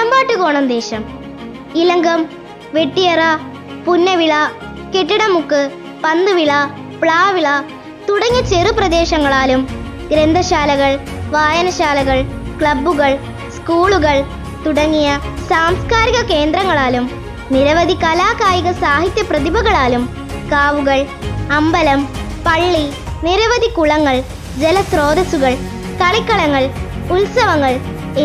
കടമ്പാട്ടുകോണം ദേശം. ഇലങ്കം, വെട്ടിയറ, പുന്നവിള, കെട്ടിടമുക്ക്, പന്തുവിള, പ്ലാവിള തുടങ്ങിയ ചെറുപ്രദേശങ്ങളാലും ഗ്രന്ഥശാലകൾ, വായനശാലകൾ, ക്ലബ്ബുകൾ, സ്കൂളുകൾ തുടങ്ങിയ സാംസ്കാരിക കേന്ദ്രങ്ങളാലും നിരവധി കലാകായിക സാഹിത്യ പ്രതിഭകളാലും കാവുകൾ, അമ്പലം, പള്ളി, നിരവധി കുളങ്ങൾ, ജലസ്രോതസ്സുകൾ, കളിക്കളങ്ങൾ, ഉത്സവങ്ങൾ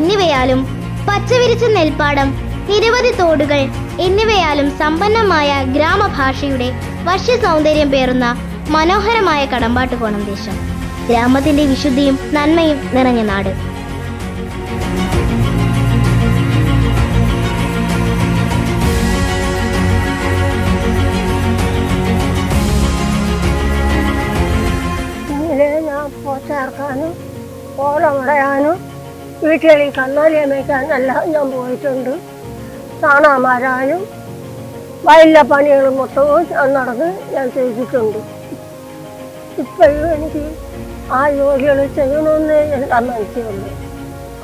എന്നിവയാലും പച്ചവിരിച്ച നെൽപ്പാടം, നിരവധി തോടുകൾ എന്നിവയാലും സമ്പന്നമായ ഗ്രാമഭാഷയുടെ വശ്യ സൗന്ദര്യം പേറുന്ന മനോഹരമായ കടമ്പാട്ടുകോണം ദേശം. ഗ്രാമത്തിന്റെ വിശുദ്ധിയും നന്മയും നിറഞ്ഞ നാട്. ചേർക്കാനും ഓലമുടയാനും വീട്ടുകളിൽ കന്നാലിയെ മേയ്ക്കാനെല്ലാം ഞാൻ പോയിട്ടുണ്ട്. കാണാമാരാനും വയലിലെ പണികളും മൊത്തവും ഞാൻ നടന്ന് ഞാൻ ചെയ്തിട്ടുണ്ട്. ഇപ്പോഴും എനിക്ക് ആ ജോലികൾ ചെയ്യണമെന്ന് എനിക്ക് മനസ്സിലുണ്ട്.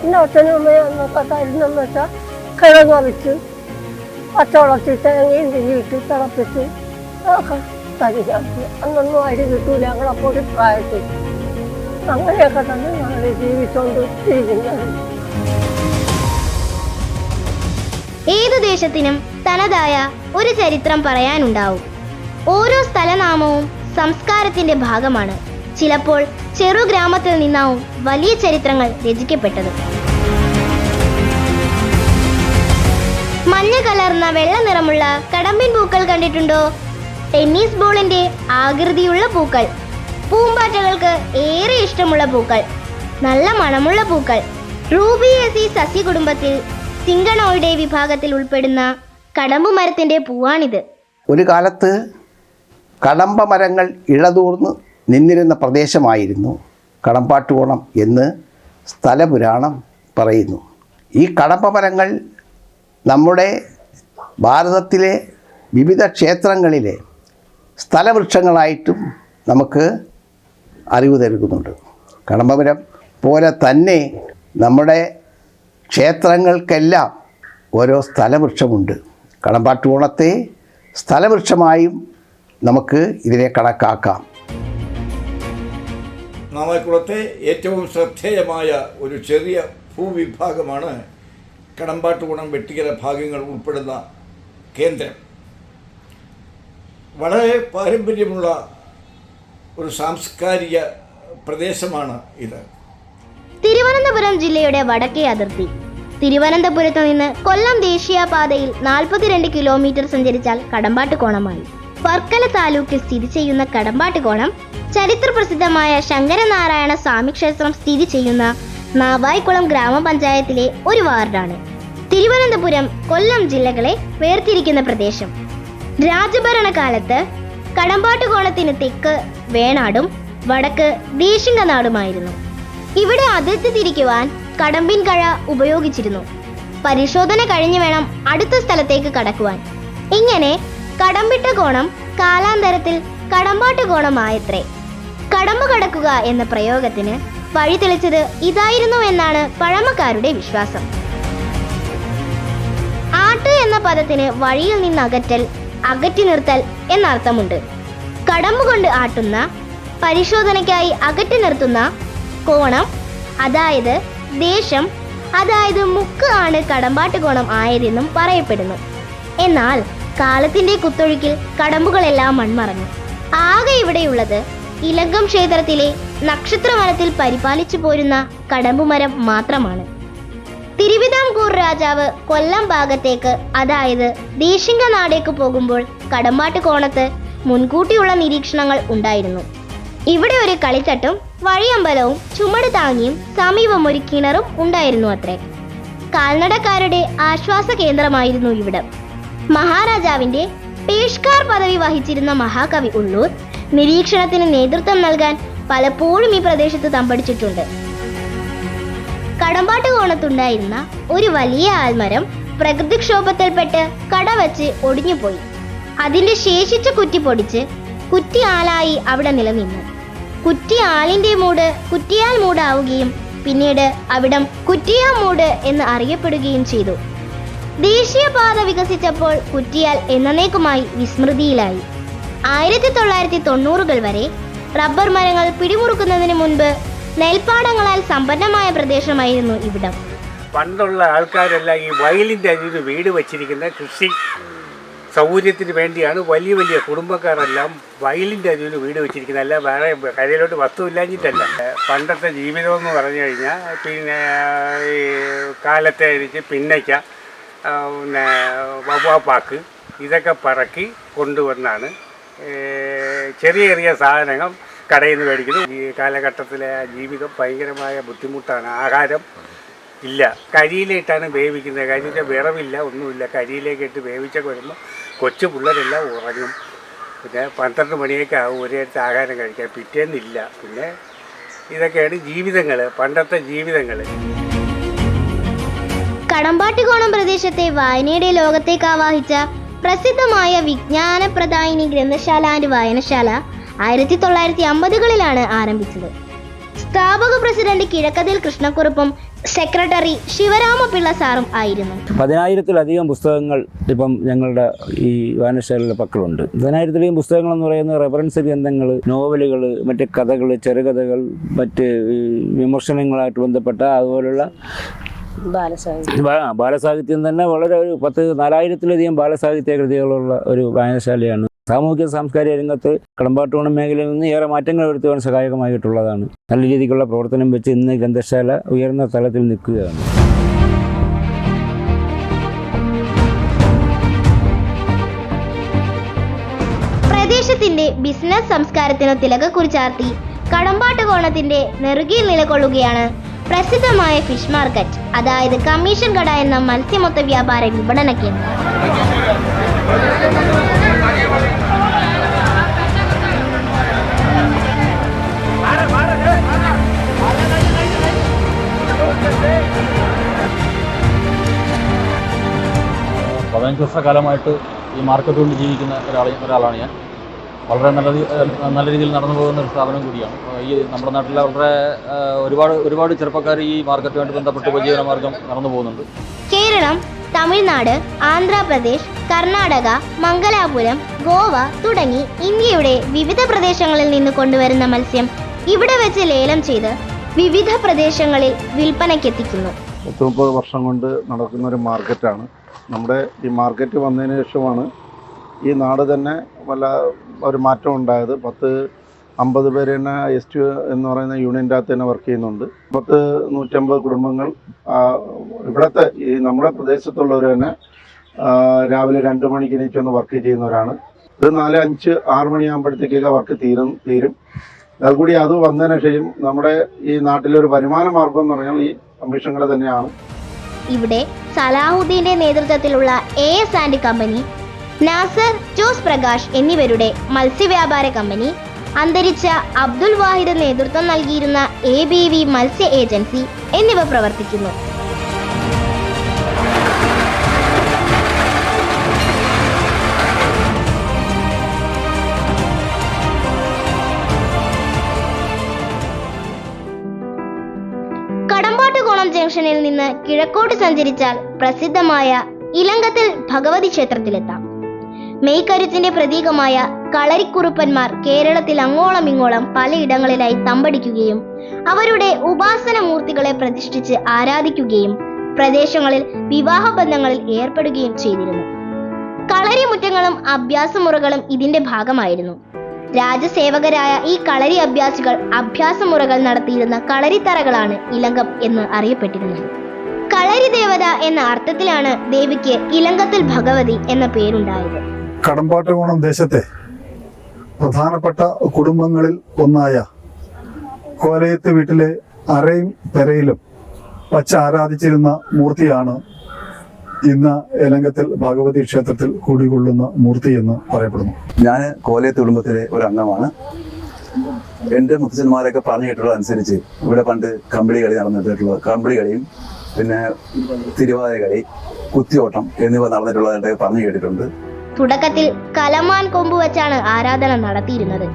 എൻ്റെ അച്ഛനും അമ്മയും അന്നൊക്കെ തരുന്നെന്ന് വെച്ചാൽ കിഴങ്ങ വെച്ച് പച്ചവളത്തിൽ തേങ്ങയും തിരിയിട്ട് തിളപ്പിച്ച് ഒക്കെ തരികാക്കി. അന്നൊന്നും അരി കിട്ടൂല ഞങ്ങളപ്പോൾ പ്രായത്തിൽ. അങ്ങനെയൊക്കെ തന്നെ ഞങ്ങൾ ജീവിച്ചുകൊണ്ട് ഇരിക്കുന്നത്. ഏതു ദേശത്തിനും തനതായ ഒരു ചരിത്രം പറയാനുണ്ടാവും. ഓരോ സ്ഥലനാമവും സംസ്കാരത്തിന്റെ ഭാഗമാണ്. ചിലപ്പോൾ ചെറു ഗ്രാമത്തിൽ നിന്നാവും വലിയ ചരിത്രങ്ങൾ രചിക്കപ്പെട്ടത്. മഞ്ഞ കലർന്ന വെള്ള നിറമുള്ള കടമ്പിൻ പൂക്കൾ കണ്ടിട്ടുണ്ടോ? ടെന്നീസ് ബോളിന്റെ ആകൃതിയുള്ള പൂക്കൾ, പൂമ്പാറ്റകൾക്ക് ഏറെ ഇഷ്ടമുള്ള പൂക്കൾ, നല്ല മണമുള്ള പൂക്കൾ. റൂബിയേസി സസ്യകുടുംബത്തിൽ സിംഗണോയിഡെ വിഭാഗത്തിൽ ഉൾപ്പെടുന്ന കടമ്പു മരത്തിന്റെ പൂവാണിത്. ഒരു കാലത്ത് കടമ്പ മരങ്ങൾ ഇഴതൂർന്ന് നിന്നിരുന്ന പ്രദേശമായിരുന്നു കടമ്പാട്ടുകോണം എന്ന് സ്ഥലപുരാണം പറയുന്നു. ഈ കടമ്പ മരങ്ങൾ നമ്മുടെ ഭാരതത്തിലെ വിവിധ ക്ഷേത്രങ്ങളിലെ സ്ഥലവൃക്ഷങ്ങളായിട്ടും നമുക്ക് അറിവ് നൽകുന്നുണ്ട്. കടമ്പമരം പോലെ തന്നെ നമ്മുടെ ക്ഷേത്രങ്ങൾക്കെല്ലാം ഓരോ സ്ഥലവൃക്ഷമുണ്ട്. കടമ്പാട്ടുകോണത്തെ സ്ഥലവൃക്ഷമായും നമുക്ക് ഇതിനെ കണക്കാക്കാം. നാവായിക്കുളത്തെ ഏറ്റവും ശ്രദ്ധേയമായ ഒരു ചെറിയ ഭൂവിഭാഗമാണ് കടമ്പാട്ടുകോണം വെട്ടിക്കര ഭാഗങ്ങൾ ഉൾപ്പെടുന്ന കേന്ദ്രം. വളരെ പാരമ്പര്യമുള്ള ഒരു സാംസ്കാരിക പ്രദേശമാണ് ഇത്. തിരുവനന്തപുരം ജില്ലയുടെ വടക്കേ അതിർത്തി. തിരുവനന്തപുരത്ത് നിന്ന് കൊല്ലം ദേശീയപാതയിൽ 42 കിലോമീറ്റർ സഞ്ചരിച്ചാൽ കടമ്പാട്ടുകോണമായി. വർക്കല താലൂക്കിൽ സ്ഥിതി ചെയ്യുന്ന കടമ്പാട്ടുകോണം ചരിത്ര പ്രസിദ്ധമായ ശങ്കരനാരായണ സ്വാമി ക്ഷേത്രം സ്ഥിതി ചെയ്യുന്ന നാവായിക്കുളം ഗ്രാമപഞ്ചായത്തിലെ ഒരു വാർഡാണ്. തിരുവനന്തപുരം, കൊല്ലം ജില്ലകളെ വേർതിരിക്കുന്ന പ്രദേശം. രാജഭരണകാലത്ത് കടമ്പാട്ടുകോണത്തിന് തെക്ക് വേണാടും വടക്ക് ദേശിംഗനാടുമായിരുന്നു. ഇവിടെ അതിർത്തി തിരിക്കുവാൻ കടമ്പിൻ കഴ ഉപയോഗിച്ചിരുന്നു. പരിശോധന കഴിഞ്ഞു വേണം അടുത്ത സ്ഥലത്തേക്ക് കടക്കുവാൻ. ഇങ്ങനെ കടമ്പിട്ട കോണം കാലാന്തരത്തിൽ കടമ്പാട്ടുകോണമായത്രേ. കടമ്പ് കടക്കുക എന്ന പ്രയോഗത്തിന് വഴി തെളിച്ചത് ഇതായിരുന്നു എന്നാണ് പഴമക്കാരുടെ വിശ്വാസം. ആട്ട് എന്ന പദത്തിന് വഴിയിൽ നിന്ന് അകറ്റൽ, അകറ്റി നിർത്തൽ എന്നർത്ഥമുണ്ട്. കടമ്പ് കൊണ്ട് ആട്ടുന്ന, പരിശോധനയ്ക്കായി അകറ്റി നിർത്തുന്ന കോണം, അതായത് ദേശം, അതായത് മുക്ക് ആണ് കടമ്പാട്ടുകോണം ആയതെന്നും പറയപ്പെടുന്നു. എന്നാൽ കാലത്തിന്റെ കുത്തൊഴുക്കിൽ കടമ്പുകളെല്ലാം മൺമറഞ്ഞു. ആകെ ഇവിടെയുള്ളത് ഇലങ്കം ക്ഷേത്രത്തിലെ നക്ഷത്രവനത്തിൽ പരിപാലിച്ചു പോരുന്ന കടമ്പുമരം മാത്രമാണ്. തിരുവിതാംകൂർ രാജാവ് കൊല്ലം ഭാഗത്തേക്ക്, അതായത് ദേശിംഗനാടേക്ക് പോകുമ്പോൾ കടമ്പാട്ടുകോണത്ത് മുൻകൂട്ടിയുള്ള നിരീക്ഷണങ്ങൾ ഉണ്ടായിരുന്നു. ഇവിടെ ഒരു കളിത്തട്ടും വഴിയമ്പലവും ചുമട് താങ്ങിയും സമീപം ഒരു കിണറും ഉണ്ടായിരുന്നു അത്രേ. കാൽനടക്കാരുടെ ആശ്വാസ കേന്ദ്രമായിരുന്നു ഇവിടം. മഹാരാജാവിന്റെ പേഷ്കാർ പദവി വഹിച്ചിരുന്ന മഹാകവി ഉള്ളൂർ നിരീക്ഷണത്തിന് നേതൃത്വം നൽകാൻ പലപ്പോഴും ഈ പ്രദേശത്ത് തമ്പടിച്ചിട്ടുണ്ട്. കടമ്പാട്ടുകോണത്തുണ്ടായിരുന്ന ഒരു വലിയ ആൽമരം പ്രകൃതിക്ഷോഭത്തിൽപ്പെട്ട് കടവച്ച് ഒടിഞ്ഞുപോയി. അതിന്റെ ശേഷിച്ച കുറ്റി പൊടിച്ച് കുറ്റി ആലായി അവിടെ നിലനിന്നു. കുറ്റി ആലിന്റെ മൂട് കുറ്റിയാൽ മൂടാവുകയും പിന്നീട് അവിടം കുറ്റിയാമൂട് എന്ന് അറിയപ്പെടുകയും ചെയ്തു. ദേശീയപാത വികസിച്ചപ്പോൾ കുറ്റിയാൽ എന്നേക്കുമായി വിസ്മൃതിയിലായി. 1990-കൾ വരെ റബ്ബർ മരങ്ങൾ പിടിമുറുക്കുന്നതിന് മുൻപ് നെൽപ്പാടങ്ങളാൽ സമ്പന്നമായ പ്രദേശമായിരുന്നു ഇവിടം. പണ്ടുള്ള ആൾക്കാരെല്ലാം ഈ വയലിൻ്റെ അരികിൽ വീട് വച്ചിരിക്കുന്ന കൃഷി സൗകര്യത്തിന് വേണ്ടിയാണ്. വലിയ വലിയ കുടുംബക്കാരെല്ലാം വയലിൻ്റെ അരികിൽ വീട് വെച്ചിരിക്കുന്നത്. അല്ല വേറെ കരയിലോട്ട് വസ്തുവില്ലാഞ്ഞിട്ടല്ല. പണ്ടത്തെ ജീവിതമെന്ന് പറഞ്ഞു കഴിഞ്ഞാൽ പിന്നെ ഈ കാലത്തെ അരിച്ച് പിന്നയ്ക്ക, പിന്നെ വവ്വാപ്പാക്ക് ഇതൊക്കെ പറക്കി കൊണ്ടുവന്നാണ് ചെറിയ ചെറിയ സാധനങ്ങൾ കടയിൽ നിന്ന് മേടിക്കുന്നത്. ഈ കാലഘട്ടത്തിലെ ജീവിതം ഭയങ്കരമായ ബുദ്ധിമുട്ടാണ്. ആഹാരം ഇല്ല, കരിയിലേട്ടാണ് വേവിക്കുന്നത്. കരിയിലെ വിറവില്ല, ഒന്നുമില്ല. കരിയിലേക്ക് ഇട്ട് വേവിച്ചൊക്കെ വരുമ്പോൾ കൊച്ചു പിള്ളേരെല്ലാം ഉറങ്ങും. പിന്നെ 12 മണിയൊക്കെ ആവും ഒരേടത്ത് ആഹാരം കഴിക്കാൻ, പിറ്റേന്നില്ല. പിന്നെ ഇതൊക്കെയാണ് ജീവിതങ്ങൾ, പണ്ടത്തെ ജീവിതങ്ങൾ. കടമ്പാട്ടുകോണം പ്രദേശത്തെ വായനയുടെ ലോകത്തേക്ക് ആവാഹിച്ച പ്രസിദ്ധമായ വിജ്ഞാനപ്രദായിനി ഗ്രന്ഥശാല ആൻഡ് വായനശാല 1950-കളിലാണ് ആരംഭിച്ചത്. സ്ഥാപക പ്രസിഡന്റ് കിഴക്കതിൽ കൃഷ്ണക്കുറുപ്പും സെക്രട്ടറി ശിവരാമപിള്ള സാറും ആയിരുന്നു. 10,000-ത്തിലധികം പുസ്തകങ്ങൾ ഇപ്പം ഞങ്ങളുടെ ഈ വായനശാലയുടെ പക്കലുണ്ട്. 10,000-ത്തിലധികം പുസ്തകങ്ങൾ എന്ന് പറയുന്നത് റെഫറൻസ് ഗ്രന്ഥങ്ങൾ, നോവലുകൾ, മറ്റ് കഥകൾ, ചെറുകഥകൾ, മറ്റ് വിമർശനങ്ങളായിട്ട് ബന്ധപ്പെട്ട അതുപോലുള്ള ബാലസാഹിത്യം തന്നെ വളരെ ഒരു 4,000-ത്തിലധികം ബാലസാഹിത്യ കൃതികളുള്ള ഒരു വായനശാലയാണ്. സാമൂഹിക സാംസ്കാരിക രംഗത്ത് കടമ്പാട്ടുകോണം മേഖലയിൽ നിന്ന് ഏറെ മാറ്റങ്ങൾ വരുത്തുവാൻ സഹായകമായിട്ടുള്ളതാണ്. നല്ല രീതിക്കുള്ള പ്രവർത്തനം വെച്ച് ഇന്ന് ഗ്രന്ഥശാല ഉയർന്ന തലത്തിൽ നിൽക്കുകയാണ്. പ്രദേശത്തിന്റെ ബിസിനസ് സംസ്കാരത്തിന് തിലകക്കുറിച്ചാർത്തി കടമ്പാട്ടുകോണത്തിന്റെ നെറുകയിൽ നിലകൊള്ളുകയാണ് പ്രസിദ്ധമായ ഫിഷ് മാർക്കറ്റ്, അതായത് കമ്മീഷൻ കട എന്ന മത്സ്യമൊത്ത വ്യാപാര വിപണന കേന്ദ്രം. പതിനഞ്ച് വർഷക്കാലമായിട്ട് ഈ മാർക്കറ്റ് കൊണ്ട് ജീവിക്കുന്ന ഒരാളാണ് ഞാൻ. വളരെ നല്ല രീതിയിൽ നടന്നു പോകുന്ന ഒരു സ്ഥാപനം കൂടിയാണ്. ഈ നമ്മുടെ നാട്ടിലെ വളരെ ഒരുപാട് ചെറുപ്പക്കാർ ഈ മാർക്കറ്റുമായിട്ട് ബന്ധപ്പെട്ട് ഉപജീവനമാർഗം നടന്നു പോകുന്നുണ്ട്. കേരളം, തമിഴ്നാട്, ആന്ധ്രാപ്രദേശ്, കർണാടക, മംഗലാപുരം, ഗോവ തുടങ്ങി ഇന്ത്യയുടെ വിവിധ പ്രദേശങ്ങളിൽ നിന്ന് കൊണ്ടുവരുന്ന മത്സ്യം ഇവിടെ വെച്ച് ലേലം ചെയ്ത് വിവിധ പ്രദേശങ്ങളിൽ വിൽപ്പനയ്ക്കെത്തിക്കുന്നു. 30 വർഷം കൊണ്ട് നടക്കുന്ന ഒരു മാർക്കറ്റാണ്. നമ്മുടെ ഈ മാർക്കറ്റ് വന്നതിന് ശേഷമാണ് ഈ നാട് തന്നെ ഒരു മാറ്റം ഉണ്ടായത്. 10-50 പേര് തന്നെ എസ് എന്ന് പറയുന്ന യൂണിയൻ്റെ അകത്ത് തന്നെ വർക്ക് ചെയ്യുന്നുണ്ട്. 150 കുടുംബങ്ങൾ ഇവിടുത്തെ ഈ നമ്മുടെ പ്രദേശത്തുള്ളവർ തന്നെ രാവിലെ 2 മണിക്ക് എണീച്ചൊന്ന് വർക്ക് ചെയ്യുന്നവരാണ്. ഇത് 4, 5, 6 മണിയാകുമ്പോഴത്തേക്കൊക്കെ വർക്ക് തീരും. അതുകൂടി അത് വന്നതിന് ശേഷം നമ്മുടെ ഈ നാട്ടിലൊരു വരുമാന മാർഗം എന്ന് പറഞ്ഞാൽ ഈ കമ്മീഷൻ കട തന്നെയാണ്. ഇവിടെ സലാഹുദ്ദീന്റെ നേതൃത്വത്തിലുള്ള AS and company, Nasar, Jose Prakash എന്നിവരുടെ മത്സ്യവ്യാപാര കമ്പനി, അന്തരിച്ച അബ്ദുൽ വാഹിദ് നേതൃത്വം നൽകിയിരുന്ന ABV മത്സ്യ ഏജൻസി എന്നിവ പ്രവർത്തിക്കുന്നു. കടമ്പാട്ടുകോണം ജംഗ്ഷനിൽ നിന്ന് കിഴക്കോട്ട് സഞ്ചരിച്ചാൽ പ്രസിദ്ധമായ ഇലങ്കത്തിൽ ഭഗവതി ക്ഷേത്രത്തിലെത്താം. മെയ്ക്കരുത്തിന്റെ പ്രതീകമായ കളരിക്കുറുപ്പന്മാർ കേരളത്തിൽ അങ്ങോളം ഇങ്ങോളം പലയിടങ്ങളിലായി തമ്പടിക്കുകയും അവരുടെ ഉപാസന മൂർത്തികളെ പ്രതിഷ്ഠിച്ച് ആരാധിക്കുകയും പ്രദേശങ്ങളിൽ വിവാഹബന്ധങ്ങളിൽ ഏർപ്പെടുകയും ചെയ്തിരുന്നു. കളരിമുറ്റങ്ങളും അഭ്യാസമുറകളും ഇതിന്റെ ഭാഗമായിരുന്നു. രാജസേവകരായ ഈ കളരി അഭ്യാസികൾ അഭ്യാസമുറകൾ നടത്തിയിരുന്ന കളരിത്തറകളാണ് ഇലങ്കം എന്ന് അറിയപ്പെട്ടിരുന്നത്. കളരി ദേവത എന്ന അർത്ഥത്തിലാണ് ദേവിക്ക് ഇലങ്കത്തിൽ ഭഗവതി എന്ന പേരുണ്ടായത്. കടമ്പാട്ടുകോണം ദേശത്തെ പ്രധാനപ്പെട്ട കുടുംബങ്ങളിൽ ഒന്നായ കോലയത്ത് വീട്ടിലെ അരയും പെരയിലും വച്ച് ആരാധിച്ചിരുന്ന മൂർത്തിയാണ് ഇന്ന് എലങ്കത്തിൽ ഭഗവതി ക്ഷേത്രത്തിൽ കൂടികൊള്ളുന്ന മൂർത്തി എന്ന് പറയപ്പെടുന്നു. ഞാൻ കോലയത്ത് കുടുംബത്തിലെ ഒരു അംഗമാണ്. എൻ്റെ മുത്തച്ഛന്മാരൊക്കെ പറഞ്ഞു കേട്ടുള്ള അനുസരിച്ച് ഇവിടെ പണ്ട് കമ്പിളി കളി നടന്നിട്ടുള്ള കമ്പിളി കളിയും പിന്നെ തിരുവാതിര കളി, കുത്തിയോട്ടം എന്നിവ നടന്നിട്ടുള്ളതായിട്ട് പറഞ്ഞു കേട്ടിട്ടുണ്ട്. തുടക്കത്തിൽ കലമാൻ കൊമ്പ് വെച്ചാണ് ആരാധന നടത്തിയിരുന്നത്.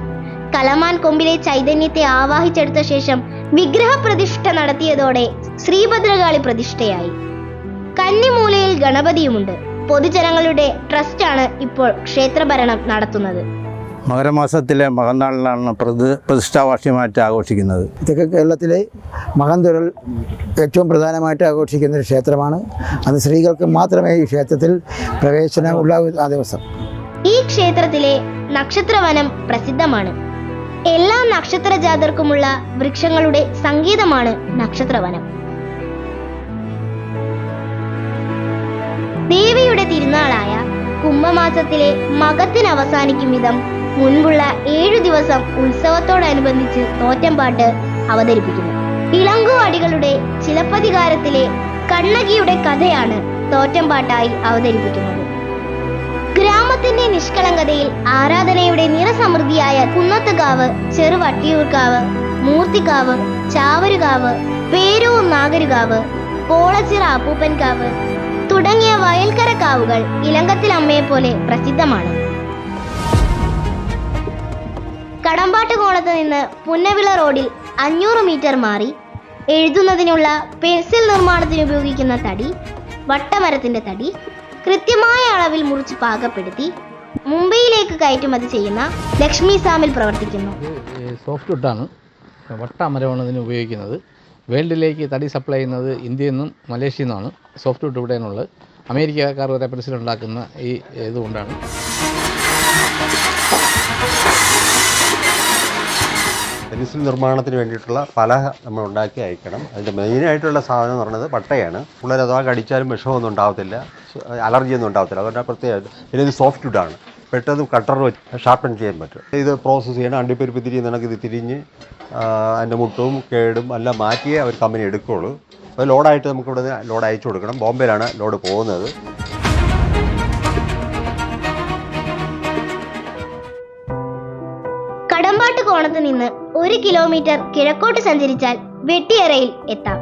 കലമാൻ കൊമ്പിലെ ചൈതന്യത്തെ ആവാഹിച്ചെടുത്ത ശേഷം വിഗ്രഹ പ്രതിഷ്ഠ നടത്തിയതോടെ ശ്രീഭദ്രകാളി പ്രതിഷ്ഠയായി. കന്നിമൂലയിൽ ഗണപതിയുമുണ്ട്. പൊതുജനങ്ങളുടെ ട്രസ്റ്റാണ് ഇപ്പോൾ ക്ഷേത്രഭരണം നടത്തുന്നത്. മകരമാസത്തിലെ മകന്നാളിലാണ് പ്രതിഷ്ഠാവാർഷികമായിട്ട് ആഘോഷിക്കുന്നത്. തെക്കൻ കേരളത്തിലെ മകന്തുരൽ ഏറ്റവും പ്രധാനമായിട്ട് ആഘോഷിക്കുന്ന ഒരു ക്ഷേത്രമാണ്. അന്ന് സ്ത്രീകൾക്ക് മാത്രമേ ഈ ക്ഷേത്രത്തിൽ പ്രവേശനം ഉണ്ടാകൂ ആ ദിവസം. ഈ ക്ഷേത്രത്തിലെ നക്ഷത്രവനം പ്രസിദ്ധമാണ്. എല്ലാ നക്ഷത്ര ജാതർക്കുമുള്ള വൃക്ഷങ്ങളുടെ സംഗീതമാണ് നക്ഷത്രവനം. ദേവിയുടെ തിരുനാളായ കുംഭമാസത്തിലെ മകത്തിന് അവസാനിക്കും വിധം മുൻപുള്ള 7 ദിവസം ഉത്സവത്തോടനുബന്ധിച്ച് തോറ്റംപാട്ട് അവതരിപ്പിക്കുന്നു. ഇളങ്കോ അടികളുടെ ചിലപ്പതികാരത്തിലെ കണ്ണകിയുടെ കഥയാണ് തോറ്റംപാട്ടായി അവതരിപ്പിക്കുന്നത്. ഗ്രാമത്തിന്റെ നിഷ്കളങ്കതയിൽ ആരാധനയുടെ നിറസമൃദ്ധിയായ കുന്നത്തുകാവ്, ചെറുവട്ടിയൂർക്കാവ്, മൂർത്തിക്കാവ്, ചാവരുകാവ്, പേരൂർ നാഗരുകാവ്, പോളച്ചിറ അപ്പൂപ്പൻകാവ് തുടങ്ങിയ വയൽക്കര കാവുകൾ ഇലങ്കത്തിലമ്മയെ പോലെ പ്രസിദ്ധമാണ്. കടമ്പാട്ടുകോണത്ത് നിന്ന് പുന്നവിള റോഡിൽ 500 മീറ്റർ മാറി എഴുതുന്നതിനുള്ള പെൻസിൽ നിർമ്മാണത്തിന് ഉപയോഗിക്കുന്ന തടി, വട്ടമരത്തിന്റെ തടി കൃത്യമായ അളവിൽ മുറിച്ച് പാകപ്പെടുത്തി മുംബൈയിലേക്ക് കയറ്റുമതി ചെയ്യുന്ന ലക്ഷ്മി സാമിൽ പ്രവർത്തിക്കുന്നു. സോഫ്റ്റ് വുഡാണ്, വട്ടമരമാണ് ഇതിന് ഉപയോഗിക്കുന്നത്. വേൾഡിലേക്ക് തടി സപ്ലൈ ചെയ്യുന്നത് ഇന്ത്യയിൽ നിന്നും മലേഷ്യയിൽ നിന്നാണ്. സോഫ്റ്റ് വുഡ് ഇവിടെയാണുള്ളത്. അമേരിക്കക്കാർ വരെ പെൻസിലുണ്ടാക്കുന്ന ഈ ഇതുകൊണ്ടാണ്. പെൻസിൽ നിർമ്മാണത്തിന് വേണ്ടിയിട്ടുള്ള പലക നമ്മൾ ഉണ്ടാക്കി അയക്കണം. അതിൻ്റെ മെയിനായിട്ടുള്ള സാധനം എന്ന് പറയുന്നത് പട്ടയാണ്. പിള്ളേർ അഥവാ കടിച്ചാലും വിഷമൊന്നും ഉണ്ടാകത്തില്ല, അലർജിയൊന്നും ഉണ്ടാകത്തില്ല. അതുകൊണ്ട് പ്രത്യേകമായിട്ട് പിന്നെ ഇത് സോഫ്റ്റ് വുഡാണ്, പെട്ടെന്ന് കട്ടർ വെച്ച് ഷാർപ്പൻ ചെയ്യാൻ പറ്റും. ഇത് പ്രോസസ്സ് ചെയ്യണം. അണ്ടിപ്പരിപ്പ് തിരിഞ്ഞ് ഇത് തിരിഞ്ഞ് അതിൻ്റെ മുട്ടും കേടും എല്ലാം മാറ്റിയേ അവർ കമ്പനി എടുക്കുകയുള്ളൂ. അപ്പോൾ ലോഡായിട്ട് നമുക്കിവിടെ ലോഡ് അയച്ചു കൊടുക്കണം. ബോംബെയിലാണ് ലോഡ് പോകുന്നത്. കടമ്പാട്ടുകോണത്ത് നിന്ന് 1 കിലോമീറ്റർ കിഴക്കോട്ട് സഞ്ചരിച്ചാൽ വെട്ടിയറയിൽ എത്താം.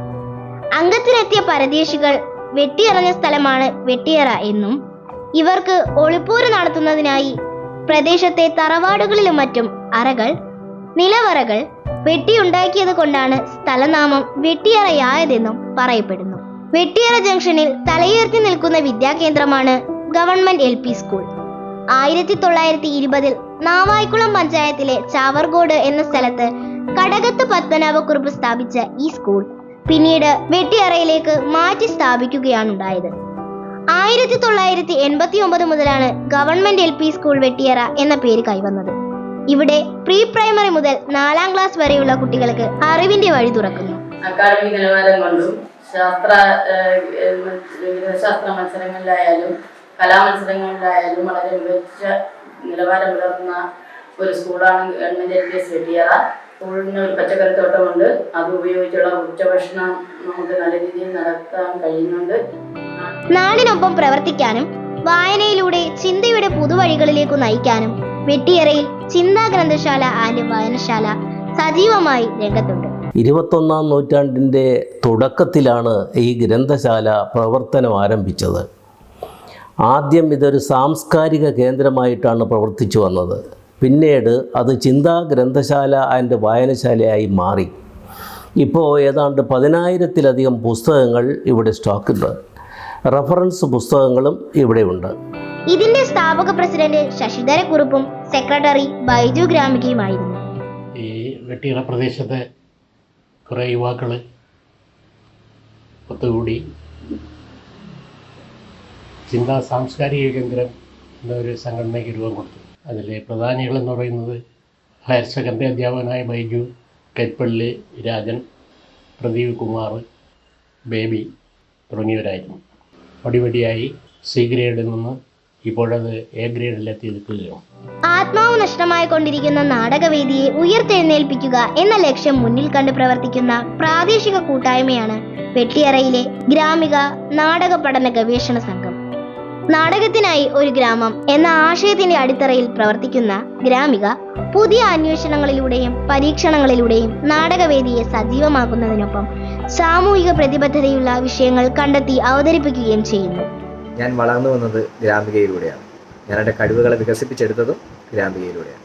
അംഗത്തിനെത്തിയ പരദേശികൾ വെട്ടിയിറഞ്ഞ സ്ഥലമാണ് വെട്ടിയറ എന്നും ഇവർക്ക് ഒളിപ്പൂര് നടത്തുന്നതിനായി പ്രദേശത്തെ തറവാടുകളിലും മറ്റും അറകൾ, നിലവറകൾ വെട്ടിയുണ്ടാക്കിയത് കൊണ്ടാണ് സ്ഥലനാമം വെട്ടിയറയായതെന്നും പറയപ്പെടുന്നു. വെട്ടിയറ ജംഗ്ഷനിൽ തലയുയർത്തി നിൽക്കുന്ന വിദ്യാകേന്ദ്രമാണ് ഗവൺമെന്റ് LP സ്കൂൾ. 1920 നാവായിക്കുളം പഞ്ചായത്തിലെ ചാവർഗോഡ് എന്ന സ്ഥലത്ത് കടകത്ത് പത്മനാഭക്കുറുപ്പ് സ്ഥാപിച്ച ഈ സ്കൂൾ പിന്നീട് വെട്ടിയറയിലേക്ക് മാറ്റി സ്ഥാപിക്കുകയാണുണ്ടായത്. 1989 മുതലാണ് ഗവൺമെന്റ് LP സ്കൂൾ വെട്ടിയറ എന്ന പേര് കൈവന്നത്. ഇവിടെ പ്രീ പ്രൈമറി മുതൽ 4ാം ക്ലാസ് വരെയുള്ള കുട്ടികൾക്ക് അറിവിന്റെ വഴി തുറക്കുന്നു. അക്കാദമിക് നിലവാരം കൊണ്ടും ശാസ്ത്ര മത്സരങ്ങളിലായാലും കലാമത്സരങ്ങളിലായാലും വളരെ മികച്ച നിലവാരം പുലർത്തുന്ന ഒരു സ്കൂളാണ് ഗവൺമെന്റ് LPS വെട്ടിയറ. സ്കൂളിന് ഒരു പച്ചക്കറിത്തോട്ടമുണ്ട്. അത് ഉപയോഗിച്ചുള്ള ഉച്ചഭക്ഷണം നമുക്ക് നല്ല രീതിയിൽ നടത്താൻ കഴിയുന്നുണ്ട്. നാടിനൊപ്പം പ്രവർത്തിക്കാനും വായനയിലൂടെ ചിന്തയുടെ പുതുവഴികളിലേക്ക് നയിക്കാനും വെട്ടിയറയിൽ ചിന്താ ഗ്രന്ഥശാല ആൻഡ് വായനശാല സജീവമായി രംഗത്തുണ്ട്. 21ാം നൂറ്റാണ്ടിൻ്റെ തുടക്കത്തിലാണ് ഈ ഗ്രന്ഥശാല പ്രവർത്തനം ആരംഭിച്ചത്. ആദ്യം ഇതൊരു സാംസ്കാരിക കേന്ദ്രമായിട്ടാണ് പ്രവർത്തിച്ചു വന്നത്. പിന്നീട് അത് ചിന്താ ഗ്രന്ഥശാല ആൻഡ് വായനശാലയായി മാറി. ഇപ്പോൾ ഏതാണ്ട് 10,000-ലധികം പുസ്തകങ്ങൾ ഇവിടെ സ്റ്റോക്കുണ്ട്. റഫറൻസ് പുസ്തകങ്ങളും ഇവിടെയുണ്ട്. ഇതിന്റെ സ്ഥാപക പ്രസിഡന്റ് ശശിധരക്കുറുപ്പും സെക്രട്ടറി ബൈജു ഗ്രാമികയുമായിരുന്നു. ഈ വെട്ടിയറ പ്രദേശത്തെ കുറേ യുവാക്കൾ ഒത്തുകൂടി ചിന്താ സാംസ്കാരിക കേന്ദ്രം എന്നൊരു സംഘടനയ്ക്ക് രൂപം കൊടുത്തു. അതിലെ പ്രധാനികളെന്ന് പറയുന്നത് ഹയർ സെക്കൻഡറി അധ്യാപകനായ ബൈജു, കൈപ്പള്ളി രാജൻ, പ്രദീപ് കുമാർ, ബേബി തുടങ്ങിയവരായിരുന്നു. പടിപടിയായി C ഗ്രേഡിൽ നിന്ന് ഇപ്പോഴത് A ഗ്രേഡിലെത്തി നിൽക്കുകയാണ്. ആത്മാവ് നഷ്ടമായി കൊണ്ടിരിക്കുന്ന നാടകവേദിയെ ഉയർത്തെഴുന്നേൽപ്പിക്കുക എന്ന ലക്ഷ്യം മുന്നിൽ കണ്ട് പ്രവർത്തിക്കുന്ന പ്രാദേശിക കൂട്ടായ്മയാണ് വെട്ടിയറയിലെ ഗ്രാമിക നാടക പഠന ഗവേഷണ സംഘം. നാടകത്തിനായി ഒരു ഗ്രാമം എന്ന ആശയത്തിന്റെ അടിത്തറയിൽ പ്രവർത്തിക്കുന്ന ഗ്രാമിക പുതിയ അന്വേഷണങ്ങളിലൂടെയും പരീക്ഷണങ്ങളിലൂടെയും നാടകവേദിയെ സജീവമാക്കുന്നതിനൊപ്പം സാമൂഹിക പ്രതിബദ്ധതയുള്ള വിഷയങ്ങൾ കണ്ടെത്തി അവതരിപ്പിക്കുകയും ചെയ്യുന്നു. ഞാൻ വളർന്നു വന്നത് ഗ്രാമികയിലൂടെയാണ്. ഞാൻ എൻ്റെ കഴിവുകളെ വികസിപ്പിച്ചെടുത്തതും ഗ്രാമികയിലൂടെയാണ്.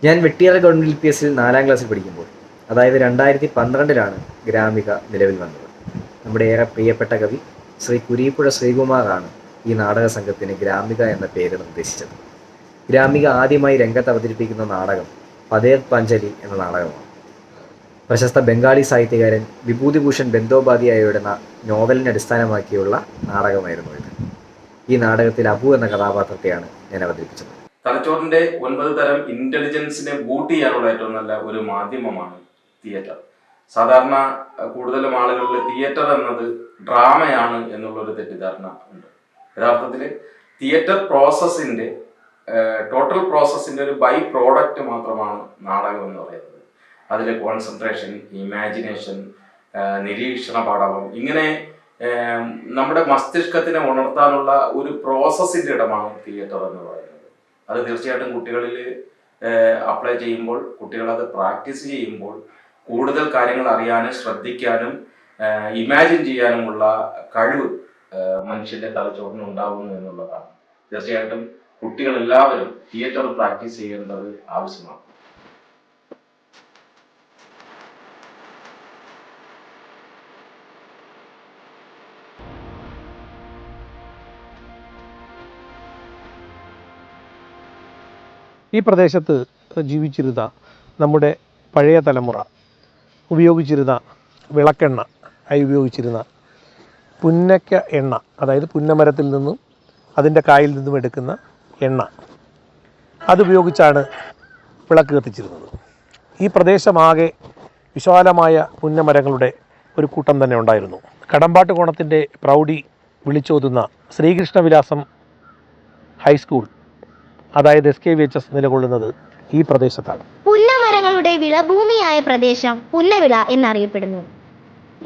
ഞാൻ വെട്ടിയറ ഗവൺമെന്റ് LPSൽ 4ാം ക്ലാസ്സിൽ പഠിക്കുമ്പോൾ, അതായത് 2012-ലാണ് ഗ്രാമിക നിലവിൽ വന്നത്. നമ്മുടെ ഏറെ പ്രിയപ്പെട്ട കവി ശ്രീ കുരീപ്പുഴ ശ്രീകുമാറാണ് ഈ നാടക സംഘത്തിന് ഗ്രാമിക എന്ന പേര് നിർദ്ദേശിച്ചത്. ഗ്രാമിക ആദ്യമായി രംഗത്ത് അവതരിപ്പിക്കുന്ന നാടകം പതേത് പാഞ്ചാലി എന്ന നാടകമാണ്. പ്രശസ്ത ബംഗാളി സാഹിത്യകാരൻ വിഭൂതിഭൂഷൺ ബന്ദോപാധ്യായയുടെ നോവലിനെ അടിസ്ഥാനമാക്കിയുള്ള നാടകമായിരുന്നു ഇത്. ഈ നാടകത്തിൽ അബു എന്ന കഥാപാത്രത്തെയാണ് ഞാൻ അവതരിപ്പിച്ചത്. തലച്ചോറിന്റെ 9 തരം ഇന്റലിജൻസിനെ ബൂട്ട് ചെയ്യാനുള്ള ഏറ്റവും നല്ല ഒരു മാധ്യമമാണ് തിയേറ്റർ. സാധാരണ കൂടുതലും ആളുകളിൽ തിയേറ്റർ എന്നത് ഡ്രാമയാണ് എന്നുള്ളൊരു തെറ്റിദ്ധാരണ ഉണ്ട്. യഥാർത്ഥത്തിൽ തിയേറ്റർ പ്രോസസ്സിന്റെ ടോട്ടൽ പ്രോസസ്സിന്റെ ഒരു ബൈ പ്രോഡക്റ്റ് മാത്രമാണ് നാടകം എന്ന് പറയുന്നത്. അതിലെ കോൺസെൻട്രേഷൻ, ഇമാജിനേഷൻ, നിരീക്ഷണ പഠനം, ഇങ്ങനെ നമ്മുടെ മസ്തിഷ്കത്തിനെ ഉണർത്താനുള്ള ഒരു പ്രോസസ്സിന്റെ ഇടമാണ് തിയേറ്റർ എന്ന് പറയുന്നത്. അത് തീർച്ചയായിട്ടും കുട്ടികളിൽ അപ്ലൈ ചെയ്യുമ്പോൾ, കുട്ടികൾ അത് പ്രാക്ടീസ് ചെയ്യുമ്പോൾ കൂടുതൽ കാര്യങ്ങൾ അറിയാനും ശ്രദ്ധിക്കാനും ഇമാജിൻ ചെയ്യാനുമുള്ള കഴിവ് മനുഷ്യന്റെ തലച്ചോറിന് ഉണ്ടാകുന്നു എന്നുള്ളതാണ്. തീർച്ചയായിട്ടും കുട്ടികളെല്ലാവരും തിയേറ്റർ പ്രാക്ടീസ് ചെയ്യേണ്ടത് ആവശ്യമാണ്. ഈ പ്രദേശത്ത് ജീവിച്ചിരുന്ന നമ്മുടെ പഴയ തലമുറ ഉപയോഗിച്ചിരുന്ന വിളക്കെണ്ണ ആയി ഉപയോഗിച്ചിരുന്ന പുന്നക്ക എണ്ണ, അതായത് പുന്നമരത്തിൽ നിന്നും അതിൻ്റെ കായിൽ നിന്നും എടുക്കുന്ന എണ്ണ, അതുപയോഗിച്ചാണ് വിളക്ക് കത്തിച്ചിരുന്നത്. ഈ പ്രദേശമാകെ വിശാലമായ പുന്നമരങ്ങളുടെ ഒരു കൂട്ടം തന്നെ ഉണ്ടായിരുന്നു. കടമ്പാട്ട് കോണത്തിൻ്റെ പ്രൗഢി വിളിച്ചോതുന്ന ശ്രീകൃഷ്ണവിലാസം ഹൈസ്കൂൾ, അതായത് SKVHS നിലകൊള്ളുന്നത് ഈ പ്രദേശത്താണ്. പുന്നമരങ്ങളുടെ വിളഭൂമിയായ പ്രദേശം പുന്നവിള എന്നറിയപ്പെടുന്നു.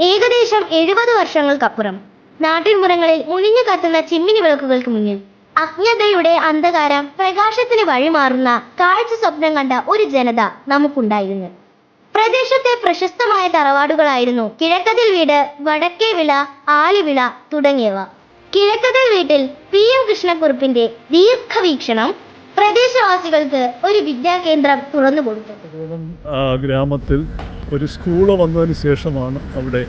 ഏകദേശം 70 വർഷങ്ങൾക്കപ്പുറം നാട്ടിൻപുറങ്ങളിൽ മുഴിഞ്ഞു കത്തുന്ന ചിമ്മിനി വിളക്കുകൾക്ക് മുന്നിൽ അജ്ഞതയുടെ അന്ധകാരം പ്രകാശത്തിന് വഴിമാറുന്ന കാഴ്ച സ്വപ്നം കണ്ട ഒരു ജനത നമുക്കുണ്ടായിരുന്നു. പ്രദേശത്തെ പ്രശസ്തമായ തറവാടുകളായിരുന്നു കിഴക്കതിൽ വീട്, വടക്കേ വിള, ആലുവിള തുടങ്ങിയവ. കിഴക്കതിൽ വീട്ടിൽ PM കൃഷ്ണക്കുറുപ്പിന്റെ ദീർഘവീക്ഷണം പ്രദേശവാസികൾക്ക് ഒരു വിദ്യാകേന്ദ്രം തുറന്നു കൊടുത്തു. ഗ്രാമത്തിൽ ഒരു സ്കൂള് വന്നതിന് ശേഷമാണ് അവിടെ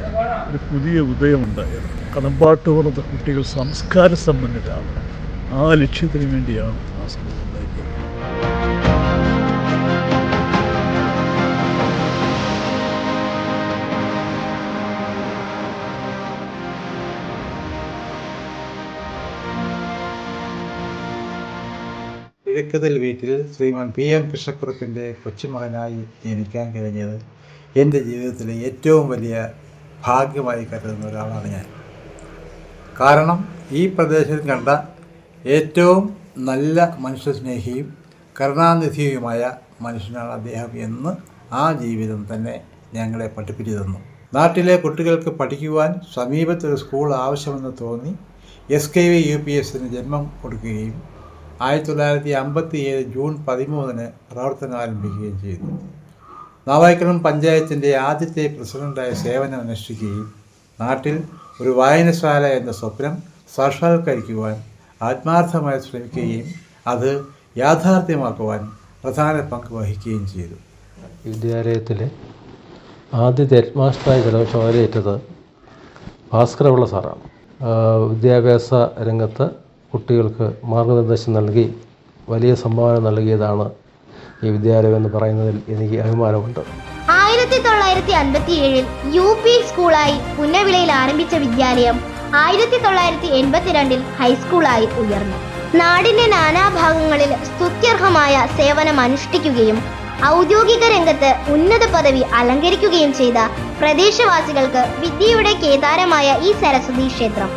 ഒരു പുതിയ ഉദയമുണ്ടായത്. കടമ്പാട്ട് പറഞ്ഞ കുട്ടികൾ സംസ്കാര സമ്പന്നരാണ്. ആ ലക്ഷ്യത്തിന് വേണ്ടിയാണ് ആ സ്കൂൾ ഉണ്ടായത്. കിഴക്കതിൽ വീട്ടിൽ ശ്രീമാൻ PM കൃഷ്ണക്കുറുപ്പിൻ്റെ കൊച്ചുമകനായി ജനിക്കാൻ കഴിഞ്ഞത് എൻ്റെ ജീവിതത്തിലെ ഏറ്റവും വലിയ ഭാഗ്യമായി കരുതുന്ന ഒരാളാണ് ഞാൻ. കാരണം ഈ പ്രദേശത്ത് കണ്ട ഏറ്റവും നല്ല മനുഷ്യസ്നേഹിയും കരുണാനിധിയുമായ മനുഷ്യനാണ് അദ്ദേഹം എന്ന് ആ ജീവിതം തന്നെ ഞങ്ങളെ പഠിപ്പിച്ചു തന്നു. നാട്ടിലെ കുട്ടികൾക്ക് പഠിക്കുവാൻ സമീപത്തൊരു സ്കൂൾ ആവശ്യമെന്ന് തോന്നി SKV UPSന് ജന്മം കൊടുക്കുകയും 1957 ജൂൺ 13 പ്രവർത്തനം ആരംഭിക്കുകയും ചെയ്തു. നാവായിക്കുളം പഞ്ചായത്തിൻ്റെ ആദ്യത്തെ പ്രസിഡൻ്റായ സേവനം അനുഷ്ഠിക്കുകയും നാട്ടിൽ ഒരു വായനശാല എന്ന സ്വപ്നം സാക്ഷാത്കരിക്കുവാൻ ആത്മാർത്ഥമായി ശ്രമിക്കുകയും അത് യാഥാർത്ഥ്യമാക്കുവാൻ പ്രധാന പങ്ക് വഹിക്കുകയും ചെയ്തു. വിദ്യാലയത്തിലെ ആദ്യത്തെ ഹെഡ് മാസ്റ്ററായി ചുമതലയേറ്റത് ഭാസ്കരപിള്ള സാറാണ്. വിദ്യാഭ്യാസ രംഗത്ത് കുട്ടികൾക്ക് മാർഗനിർദ്ദേശം നൽകി വലിയ സംഭാവന നൽകിയതാണ് ഈ വിദ്യാലയം എന്ന് പറയുന്നതിൽ എനിക്ക് അഭിമാനമുണ്ട്. 1957 UP സ്കൂളായി പുന്നവിളയിൽ ആരംഭിച്ച വിദ്യാലയം 1982 ഹൈസ്കൂളായി ഉയർന്നു. നാടിന്റെ നാനാഭാഗങ്ങളിൽ സ്തുത്യർഹമായ സേവനം അനുഷ്ഠിക്കുകയും ഔദ്യോഗിക രംഗത്ത് ഉന്നത പദവി അലങ്കരിക്കുകയും ചെയ്ത പ്രദേശവാസികൾക്ക് വിദ്യയുടെ കേദാരമായ ഈ സരസ്വതി ക്ഷേത്രം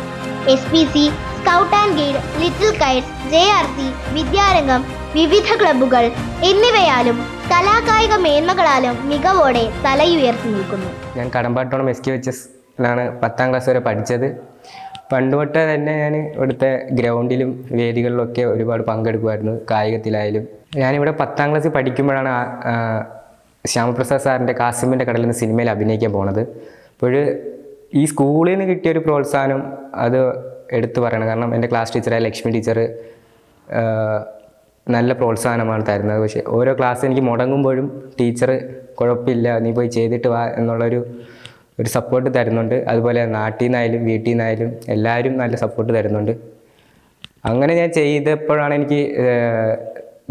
SPC, scout and guide, little Kites, JRC, വിദ്യാരംഗം, വിവിധ ക്ലബ്ബുകൾ എന്നിവയാലും കലാകായിക മേന്മകളാലും മികവോടെ തലയുയർത്തി നിൽക്കുന്നു. ഞാൻ കടമ്പാട്ടോണം SKVHSലാണ് 10ാം ക്ലാസ് വരെ പഠിച്ചത്. പണ്ടുതൊട്ട് തന്നെ ഞാൻ ഇവിടുത്തെ ഗ്രൗണ്ടിലും വേദികളിലൊക്കെ ഒരുപാട് പങ്കെടുക്കുമായിരുന്നു, കായികത്തിലായാലും. ഞാനിവിടെ 10ാം ക്ലാസ്സിൽ പഠിക്കുമ്പോഴാണ് ശ്യാമപ്രസാദ് സാറിൻ്റെ കാസിമിൻ്റെ കടലിൽ നിന്ന് സിനിമയിൽ അഭിനയിക്കാൻ പോണത്. അപ്പോൾ ഈ സ്കൂളിൽ നിന്ന് കിട്ടിയൊരു പ്രോത്സാഹനം അത് എടുത്തു പറയണം. കാരണം എൻ്റെ ക്ലാസ് ടീച്ചറായ ലക്ഷ്മി ടീച്ചർ നല്ല പ്രോത്സാഹനമാണ് തരുന്നത്. പക്ഷേ ഓരോ ക്ലാസ് എനിക്ക് മുടങ്ങുമ്പോഴും ടീച്ചർ കുഴപ്പമില്ല, നീ പോയി ചെയ്തിട്ട് വാ എന്നുള്ളൊരു ഒരു സപ്പോർട്ട് തരുന്നുണ്ട്. അതുപോലെ നാട്ടിൽ നിന്നായാലും വീട്ടിൽ നിന്നായാലും എല്ലാവരും നല്ല സപ്പോർട്ട് തരുന്നുണ്ട്. അങ്ങനെ ഞാൻ ചെയ്തപ്പോഴാണ് എനിക്ക്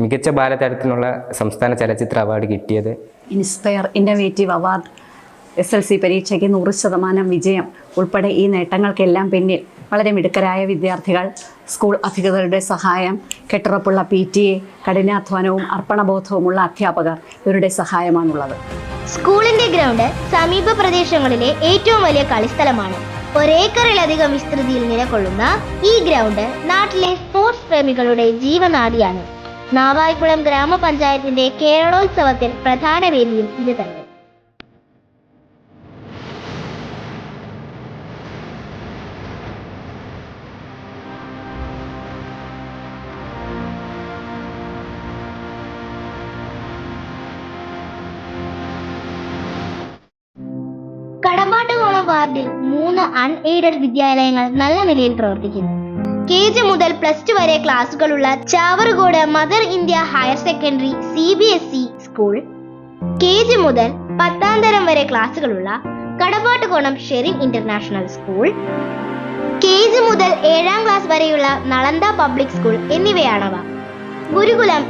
മികച്ച ബാലതാരത്തിനുള്ള സംസ്ഥാന ചലച്ചിത്ര അവാർഡ് കിട്ടിയത്. ഇൻസ്പയർ ഇന്നോവേറ്റീവ് അവാർഡ്, SLC പരീക്ഷയ്ക്ക് 100% വിജയം ഉൾപ്പെടെ ഈ നേട്ടങ്ങൾക്കെല്ലാം പിന്നിൽ വളരെ മിടുക്കരായ വിദ്യാർത്ഥികൾ, സ്കൂൾ അധികൃതരുടെ സഹായം, കെട്ടുറപ്പുള്ള PTA, കഠിനാധ്വാനവും അർപ്പണബോധവുമുള്ള അധ്യാപകർ ഇവരുടെ സഹായമാണുള്ളത്. സ്കൂളിന്റെ ഗ്രൗണ്ട് സമീപ പ്രദേശങ്ങളിലെ ഏറ്റവും വലിയ കളിസ്ഥലമാണ്. ഒരേക്കറിലധികം വിസ്തൃതിയിൽ നിലകൊള്ളുന്ന ഈ ഗ്രൗണ്ട് നാട്ടിലെ സ്പോർട്സ് പ്രേമികളുടെ ജീവനാഡിയാണ്. നാവായിക്കുളം ഗ്രാമപഞ്ചായത്തിന്റെ കേരളോത്സവത്തിൽ പ്രധാന വേദിയും ഇത് തന്നെ. കടമ്പാട്ടുകോണം വാർഡിൽ 3 അൺഎയ്ഡഡ് വിദ്യാലയങ്ങൾ നല്ല നിലയിൽ പ്രവർത്തിക്കുന്നു. KG മുതൽ +2 വരെ ക്ലാസുകളുള്ള Chavarcode Mother India higher secondary CBSE school, KG മുതൽ 10ാം തരം വരെ ക്ലാസുകളുള്ള Kadambattukonam Sherin international school, KG മുതൽ 7ാം ക്ലാസ് വരെയുള്ള നളന്ദ പബ്ലിക് സ്കൂൾ എന്നിവയാണവ. ഗുരുകുലം,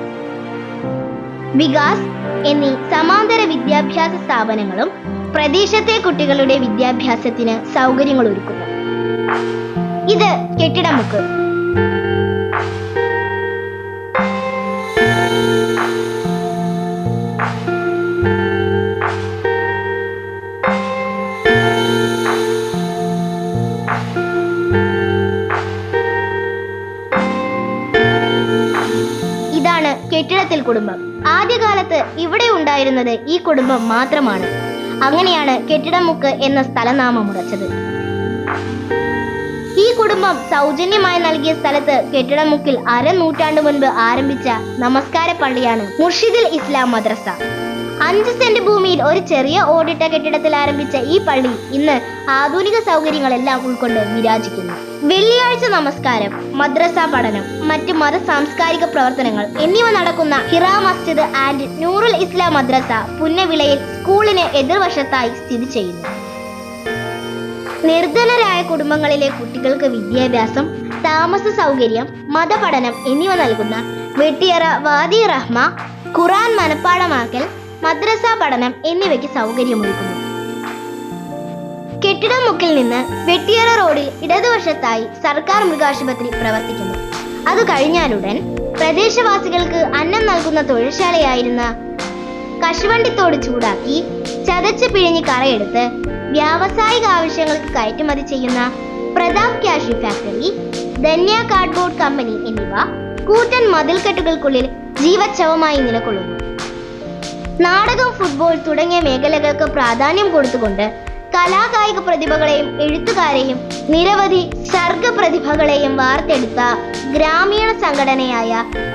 വികാസ് എന്നീ സമാന്തര വിദ്യാഭ്യാസ സ്ഥാപനങ്ങളും പ്രദേശത്തെ കുട്ടികളുടെ വിദ്യാഭ്യാസത്തിന് സൗകര്യങ്ങൾ ഒരുക്കുന്നു. ഇത് കെട്ടിടമുക്ക്. ഇതാണ് കെട്ടിടത്തിൽ കുടുംബം. ആദ്യകാലത്ത് ഇവിടെ ഉണ്ടായിരുന്നത് ഈ കുടുംബം മാത്രമാണ്. അങ്ങനെയാണ് കെട്ടിടമുക്ക് എന്ന സ്ഥലനാമമുറച്ചത്. ഈ കുടുംബം സൗജന്യമായി നൽകിയ സ്ഥലത്ത് കെട്ടിടമുക്കിൽ 1/2 നൂറ്റാണ്ട് മുൻപ് ആരംഭിച്ച നമസ്കാര പള്ളിയാണ് മുർഷിദുൽ ഇസ്ലാം മദ്രസ. 5 സെന്റ് ഭൂമിയിൽ ഒരു ചെറിയ ഓടിട്ട കെട്ടിടത്തിൽ ആരംഭിച്ച ഈ പള്ളി ഇന്ന് ആധുനിക സൗകര്യങ്ങളെല്ലാം ഉൾക്കൊണ്ട് വിരാജിക്കുന്നു. വെള്ളിയാഴ്ച നമസ്കാരം, മദ്രസ പഠനം, മറ്റ് മത സാംസ്കാരിക പ്രവർത്തനങ്ങൾ എന്നിവ നടക്കുന്ന ഹിറ മസ്ജിദ് ആൻഡ് നൂറുൽ ഇസ്ലാം മദ്രസ പുന്നവിളയിൽ സ്കൂളിന് എതിർവശത്തായി സ്ഥിതി ചെയ്യുന്നു. നിർധനരായ കുടുംബങ്ങളിലെ കുട്ടികൾക്ക് വിദ്യാഭ്യാസം, താമസ സൗകര്യം, മതപഠനം എന്നിവ നൽകുന്ന വെട്ടിയറ വാദി റഹ്മ, ഖുർആൻ മനപ്പാഠമാക്കൽ, മദ്രസ പഠനം എന്നിവയ്ക്ക് സൗകര്യമൊരുക്കുന്നു. കെട്ടിടമുക്കിൽ നിന്ന് വെട്ടിയറ റോഡിൽ ഇടതുവശത്തായി സർക്കാർ മൃഗാശുപത്രി പ്രവർത്തിക്കുന്നു. അത് കഴിഞ്ഞാലുടൻ പ്രദേശവാസികൾക്ക് അന്നം നൽകുന്ന തൊഴിൽശാലയായിരുന്ന കശുവണ്ടിത്തോട് ചൂടാക്കി ചതച്ച് പിഴിഞ്ഞ് കറയെടുത്ത് വ്യാവസായിക ആവശ്യങ്ങൾക്ക് കയറ്റുമതി ചെയ്യുന്ന Pratap cashew factory, Dhanya cardboard company എന്നിവ കൂറ്റൻ മതിൽക്കെട്ടുകൾക്കുള്ളിൽ ജീവച്ഛവമായി നിലകൊള്ളുന്നു. നാടകം, ഫുട്ബോൾ തുടങ്ങിയ മേഖലകൾക്ക് പ്രാധാന്യം കൊടുത്തുകൊണ്ട് കലാകായിക പ്രതിഭകളെയും എഴുത്തുകാരെയും നിരവധി സർഗ പ്രതിഭകളെയും വാർത്തെടുത്ത ഗ്രാമീണ സംഘടനയായ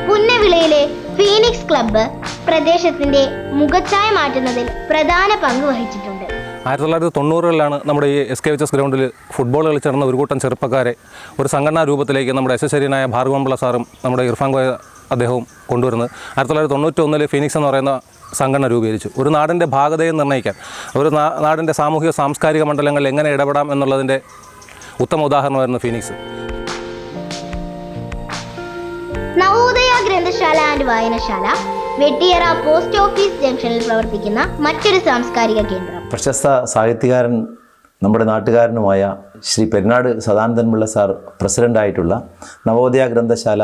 പുന്നവിളയിലെ ഫീനിക്സ് ക്ലബ്ബ് പ്രദേശത്തിന്റെ മുഖച്ഛായ മാറ്റുന്നതിൽ പ്രധാന പങ്ക് വഹിച്ചിട്ടുണ്ട്. 1990-കളിലാണ് നമ്മുടെ ഈ SKHS ഗ്രൗണ്ടിൽ ഫുട്ബോൾ കളിച്ചിരുന്ന ഒരു കൂട്ടം ചെറുപ്പക്കാരെ ഒരു സംഘടനാ രൂപത്തിലേക്ക് നമ്മുടെ യശസ്വരീനായ ഭാർഗവൻപിള്ള സാറും നമ്മുടെ ഇർഫാൻ കോയ അദ്ദേഹവും കൊണ്ടുവരുന്നത്. 1991 ഫീനിക്സ് എന്ന് പറയുന്ന സംഘടന രൂപീകരിച്ചു. ഒരു നാടിൻ്റെ ഭാഗതയെ നിർണ്ണയിക്കാൻ, ഒരു നാടിൻ്റെ സാമൂഹിക സാംസ്കാരിക മണ്ഡലങ്ങളിൽ എങ്ങനെ ഇടപെടാം എന്നുള്ളതിൻ്റെ ഉത്തമ ഉദാഹരണമായിരുന്നു ഫീനിക്സ്. നവോദയ ഗ്രന്ഥശാല ആൻഡ് വായനശാല വെട്ടിയറ പോസ്റ്റ് ഓഫീസ് ജംഗ്ഷനിൽ പ്രവർത്തിക്കുന്ന മറ്റൊരു സാംസ്കാരിക കേന്ദ്രം. പ്രശസ്ത സാഹിത്യകാരൻ, നമ്മുടെ നാട്ടുകാരനുമായ ശ്രീ പെരുന്നാട് സദാനന്ദൻപിള്ള സാർ പ്രസിഡൻ്റായിട്ടുള്ള നവോദയ ഗ്രന്ഥശാല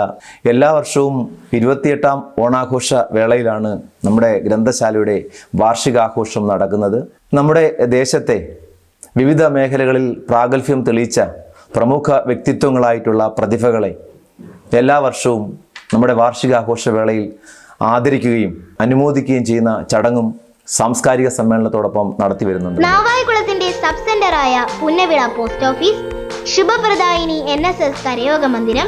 എല്ലാ വർഷവും 28ാം ഓണാഘോഷ വേളയിലാണ് നമ്മുടെ ഗ്രന്ഥശാലയുടെ വാർഷികാഘോഷം നടക്കുന്നത്. നമ്മുടെ ദേശത്തെ വിവിധ മേഖലകളിൽ പ്രാഗൽഭ്യം തെളിയിച്ച പ്രമുഖ വ്യക്തിത്വങ്ങളായിട്ടുള്ള പ്രതിഭകളെ എല്ലാ വർഷവും നമ്മുടെ വാർഷികാഘോഷ വേളയിൽ ആദരിക്കുകയും അനുമോദിക്കുകയും ചെയ്യുന്ന ചടങ്ങും സാംസ്കാരിക സമ്മേളനത്തോടൊപ്പം നടത്തി വരുന്നുണ്ട്. നാവായിക്കുളത്തിന്റെ സബ് സെന്ററായ Punnavila post office, Shubhapradayini NSS കരയോഗ മന്ദിരം,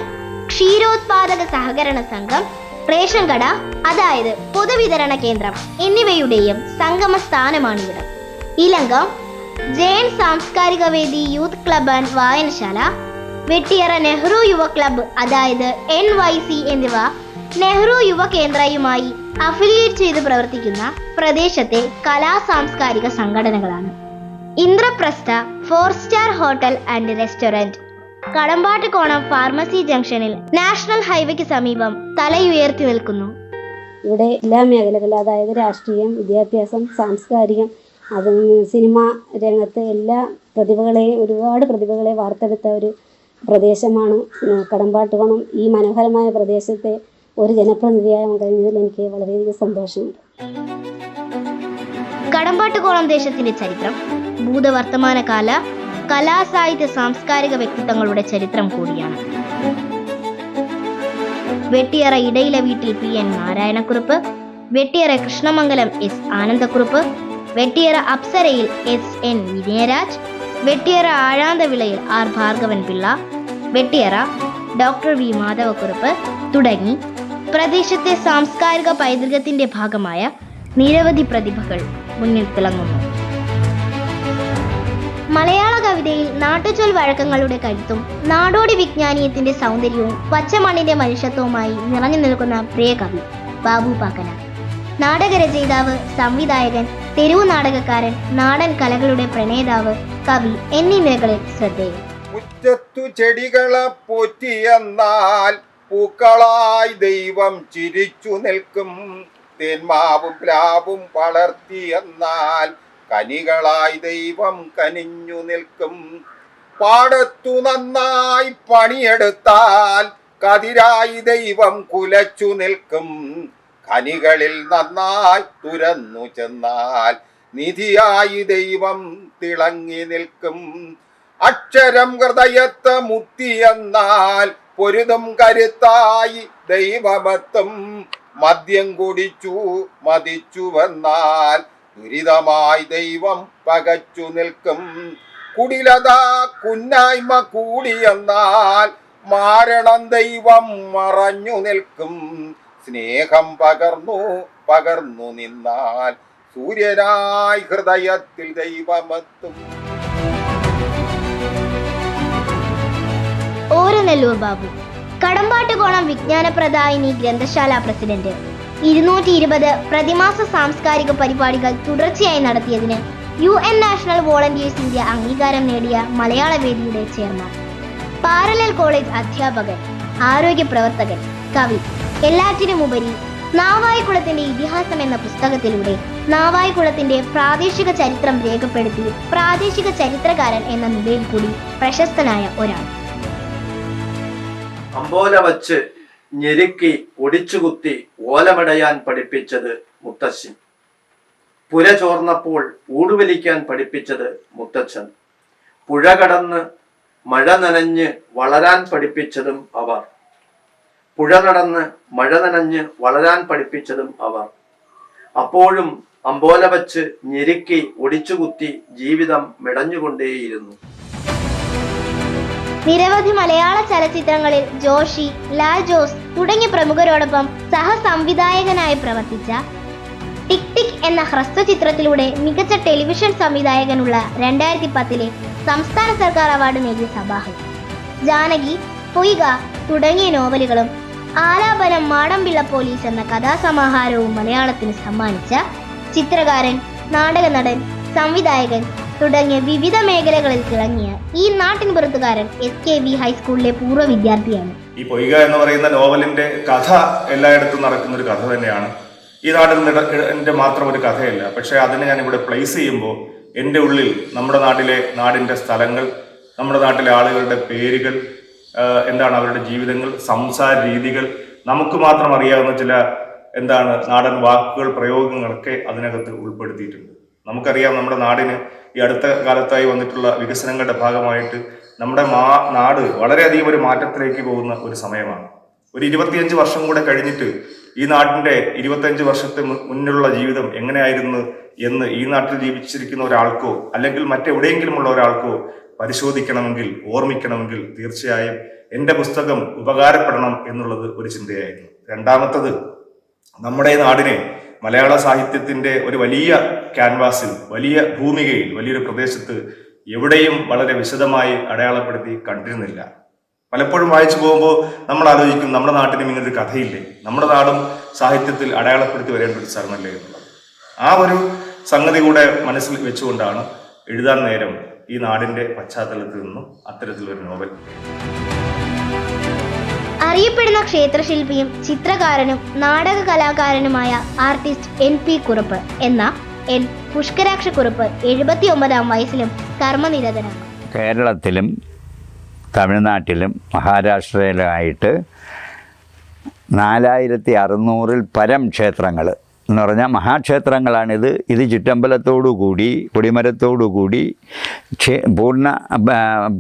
ക്ഷീരോത്പാദക സഹകരണ സംഘം, റേഷൻ കട അതായത് പൊതുവിതരണ കേന്ദ്രം എന്നിവയുടെയും സംഗമ സ്ഥാനമാണിവിടം. ഇലങ്കം ജെയിൻ സാംസ്കാരിക വേദി യൂത്ത് ക്ലബ് ആൻഡ് വായനശാല, വെട്ടിയറ നെഹ്റു യുവ ക്ലബ്ബ് അതായത് NYC എന്നിവ നെഹ്റു യുവ കേന്ദ്രയുമായി അഫിലിയേറ്റ് ചെയ്ത് പ്രവർത്തിക്കുന്ന പ്രദേശത്തെ കലാ സാംസ്കാരിക സംഘടനകളാണ്. Indraprastha four star hotel and restaurant, Kadambattukonam pharmacy ജംഗ്ഷനിൽ നാഷണൽ ഹൈവേക്ക് സമീപം തലയുയർത്തി നിൽക്കുന്നു. ഇവിടെ എല്ലാ മേഖലകളിലും, അതായത് രാഷ്ട്രീയം, വിദ്യാഭ്യാസം, സാംസ്കാരികം, അത് സിനിമ രംഗത്ത് എല്ലാ ഒരുപാട് പ്രതിഭകളെ വാർത്തെടുത്ത ഒരു പ്രദേശമാണ് കടമ്പാട്ടുകോണം. ഈ മനോഹരമായ പ്രദേശത്തെ ഒരു ജനപ്രതിനിധിയാകാൻ കഴിഞ്ഞതിൽ എനിക്ക് വളരെയധികം സന്തോഷമുണ്ട്. കടമ്പാട്ടുകോണം ദേശത്തിന്റെ ചരിത്രം ഭൂതവർത്തമാനകാല കലാ സാഹിത്യ സാംസ്കാരിക വ്യക്തിത്വങ്ങളുടെ ചരിത്രം കൂടിയാണ്. വെട്ടിയറ ഇടയിലെ വീട്ടിൽ PN നാരായണക്കുറുപ്പ്, വെട്ടിയറ കൃഷ്ണമംഗലം S ആനന്ദക്കുറുപ്പ്, വെട്ടിയറ അപ്സരയിൽ SN വിനയരാജ്, വെട്ടിയറ ആഴാന്തവിളയിൽ R Bhargavan Pillai, Vettiyara doctor V Madhavakurup തുടങ്ങി പ്രദേശത്തെ സാംസ്കാരിക പൈതൃകത്തിന്റെ ഭാഗമായ നിരവധി പ്രതിഭകൾ മുന്നിൽ തിളങ്ങുന്നു. മലയാള കവിതയിൽ നാട്ടുചൊൽ വഴക്കങ്ങളുടെ കരുത്തും നാടോടി വിജ്ഞാനീയത്തിന്റെ സൗന്ദര്യവും പച്ചമണ്ണിന്റെ മനുഷ്യത്വവുമായി നിറഞ്ഞു നിൽക്കുന്ന പ്രിയ കവി ബാബു പാക്കന. നാടകരചയിതാവ്, സംവിധായകൻ, തെരുവു നാടകക്കാരൻ, നാടൻ കലകളുടെ പ്രണേതാവ്, കവി എന്നീ നിലകളിൽ ശ്രദ്ധേയൻ. മുറ്റത്തു ചെടികളെ പോറ്റിയെന്നാൽ പൂക്കളായി ദൈവം ചിരിച്ചു നിൽക്കും. തേന്മാവും പ്ലാവും വളർത്തിയെന്നാൽ കനികളായി ദൈവം കനിഞ്ഞു നിൽക്കും. പാടത്തു നന്നായി പണിയെടുത്താൽ കതിരായി ദൈവം കുലച്ചു നിൽക്കും. ഖനികളിൽ നന്നായി തുരന്നു ചെന്നാൽ നിധിയായി ദൈവം തിളങ്ങി നിൽക്കും. അക്ഷരം ഹൃദയത്തെ മുത്തിയെന്നാൽ പൊരുതും കരുത്തായി ദൈവമെത്തും. മദ്യം കുടിച്ചു മതിച്ചുവെന്നാൽ ദുരിതമായി ദൈവം പകച്ചു നിൽക്കും. കുടിലത കുന്നായ്മ കൂടിയെന്നാൽ മാരണം ദൈവം മറഞ്ഞു നിൽക്കും. സ്നേഹം പകർന്നു നിന്നാൽ സൂര്യനായി ഹൃദയത്തിൽ ദൈവമെത്തും. ഓരനെല്ലൂർ ബാബു, കടമ്പാട്ടുകോണം വിജ്ഞാനപ്രദായിനി ഗ്രന്ഥശാല പ്രസിഡന്റ്. 220 പ്രതിമാസ സാംസ്കാരിക പരിപാടികൾ തുടർച്ചയായി നടത്തിയതിന് UN നാഷണൽ വോളണ്ടിയേഴ്സ് ഇന്ത്യ അംഗീകാരം നേടിയ മലയാള വേദിയുടെ ചെയർമാൻ. പാരലൽ കോളേജ് അധ്യാപകൻ, ആരോഗ്യ പ്രവർത്തകൻ, കവി. എല്ലാറ്റിനുമുപരി നാവായിക്കുളത്തിന്റെ ഇതിഹാസം എന്ന പുസ്തകത്തിലൂടെ നാവായിക്കുളത്തിന്റെ പ്രാദേശിക ചരിത്രം രേഖപ്പെടുത്തി പ്രാദേശിക ചരിത്രകാരൻ എന്ന നിലയിൽ കൂടി പ്രശസ്തനായ ഒരാൾ. അമ്പോല വച്ച് ഞെരുക്കി ഒടിച്ചുകുത്തി ഓലമടയാൻ പഠിപ്പിച്ചത് മുത്തശ്ശൻ. പുര ചോർന്നപ്പോൾ ഊടുവലിക്കാൻ പഠിപ്പിച്ചത് മുത്തച്ഛൻ. പുഴ കടന്ന് മഴ നനഞ്ഞ് വളരാൻ പഠിപ്പിച്ചതും അവർ. പുഴ നടന്ന് മഴ നനഞ്ഞ് വളരാൻ പഠിപ്പിച്ചതും അവർ. അപ്പോഴും അമ്പോല വച്ച് ഞെരുക്കി ഒടിച്ചുകുത്തി ജീവിതം മെടഞ്ഞുകൊണ്ടേയിരുന്നു. നിരവധി മലയാള ചലച്ചിത്രങ്ങളിൽ ജോഷി, ലാൽ ജോസ് തുടങ്ങിയ പ്രമുഖരോടൊപ്പം സഹസംവിധായകനായി പ്രവർത്തിച്ച ടിക് ടിക് എന്ന ഹ്രസ്വചിത്രത്തിലൂടെ മികച്ച ടെലിവിഷൻ സംവിധായകനുള്ള 2010 സംസ്ഥാന സർക്കാർ അവാർഡ് നേടിയ സബാഹ്. ജാനകി, പൊയ്ക തുടങ്ങിയ നോവലുകളും ആലാപനം മാടമ്പിള്ള പോലീസ് എന്ന കഥാസമാഹാരവും മലയാളത്തിന് സമ്മാനിച്ച ചിത്രകാരൻ, നാടക നടൻ, സംവിധായകൻ തുടങ്ങിയ വിവിധ മേഖലകളിൽ തിളങ്ങിയ ഈ നാട്ടിൻ പുറത്തുകാരൻ SKV ഹൈസ്കൂളിലെ പൂർവ്വ വിദ്യാർത്ഥിയാണ്. ഈ പൊയ്ക എന്ന് പറയുന്ന നോവലിന്റെ കഥ എല്ലായിടത്തും നടക്കുന്ന ഒരു കഥ തന്നെയാണ്. ഈ നാട്ടിൽ എൻ്റെ മാത്രം ഒരു കഥയല്ല. പക്ഷേ അതിനെ ഞാൻ ഇവിടെ പ്ലേസ് ചെയ്യുമ്പോൾ എൻ്റെ ഉള്ളിൽ നമ്മുടെ നാടിൻ്റെ സ്ഥലങ്ങൾ, നമ്മുടെ നാട്ടിലെ ആളുകളുടെ പേരുകൾ, എന്താണ് അവരുടെ ജീവിതങ്ങൾ, സംസാര രീതികൾ, നമുക്ക് മാത്രം അറിയാവുന്ന ചില നാടൻ വാക്കുകൾ, പ്രയോഗങ്ങളൊക്കെ അതിനകത്ത് ഉൾപ്പെടുത്തിയിട്ടുണ്ട്. നമുക്കറിയാം നമ്മുടെ നാടിന് ഈ അടുത്ത കാലത്തായി വന്നിട്ടുള്ള വികസനങ്ങളുടെ ഭാഗമായിട്ട് നമ്മുടെ നാട് വളരെയധികം ഒരു മാറ്റത്തിലേക്ക് പോകുന്ന ഒരു സമയമാണ്. ഒരു 25 വർഷം കൂടെ കഴിഞ്ഞിട്ട് ഈ നാടിൻ്റെ 25 വർഷത്തെ മുന്നിലുള്ള ജീവിതം എങ്ങനെയായിരുന്നു എന്ന് ഈ നാട്ടിൽ ജീവിച്ചിരിക്കുന്ന ഒരാൾക്കോ അല്ലെങ്കിൽ മറ്റെവിടെയെങ്കിലുമുള്ള ഒരാൾക്കോ പരിശോധിക്കണമെങ്കിൽ, ഓർമ്മിക്കണമെങ്കിൽ തീർച്ചയായും എൻ്റെ പുസ്തകം ഉപകാരപ്പെടണം എന്നുള്ളത് ഒരു ചിന്തയായിരുന്നു. രണ്ടാമത്തത്, നമ്മുടെ നാടിനെ മലയാള സാഹിത്യത്തിൻ്റെ ഒരു വലിയ ക്യാൻവാസിൽ, വലിയ ഭൂമികയിൽ, വലിയൊരു പ്രദേശത്ത് എവിടെയും വളരെ വിശദമായി അടയാളപ്പെടുത്തി കണ്ടിരുന്നില്ല. പലപ്പോഴും വായിച്ചു പോകുമ്പോൾ നമ്മൾ ആലോചിക്കും, നമ്മുടെ നാട്ടിനും ഇങ്ങനൊരു കഥയില്ലേ, നമ്മുടെ നാടും സാഹിത്യത്തിൽ അടയാളപ്പെടുത്തി വരേണ്ട ഒരു സ്ഥലമല്ലേ എന്നുള്ളത്. ആ ഒരു സംഗതി കൂടെ മനസ്സിൽ വെച്ചുകൊണ്ടാണ് എഴുതാൻ നേരം ഈ നാടിൻ്റെ പശ്ചാത്തലത്തിൽ നിന്നും അത്തരത്തിലൊരു നോവൽ. അറിയപ്പെടുന്ന ക്ഷേത്രശില്പിയും ചിത്രകാരനും നാടക കലാകാരനുമായ ആർട്ടിസ്റ്റ് NP കുറുപ്പ് എന്ന പുഷ്കരാക്ഷക്കുറുപ്പ് 79-ാം വയസ്സിലും കർമ്മനിരതനാണ്. കേരളത്തിലും തമിഴ്നാട്ടിലും മഹാരാഷ്ട്രയിലുമായിട്ട് 4600-ൽ പരം ക്ഷേത്രങ്ങൾ എന്ന് പറഞ്ഞാൽ മഹാക്ഷേത്രങ്ങളാണിത്. ഇത് ചുറ്റമ്പലത്തോടുകൂടി കൊടിമരത്തോടുകൂടി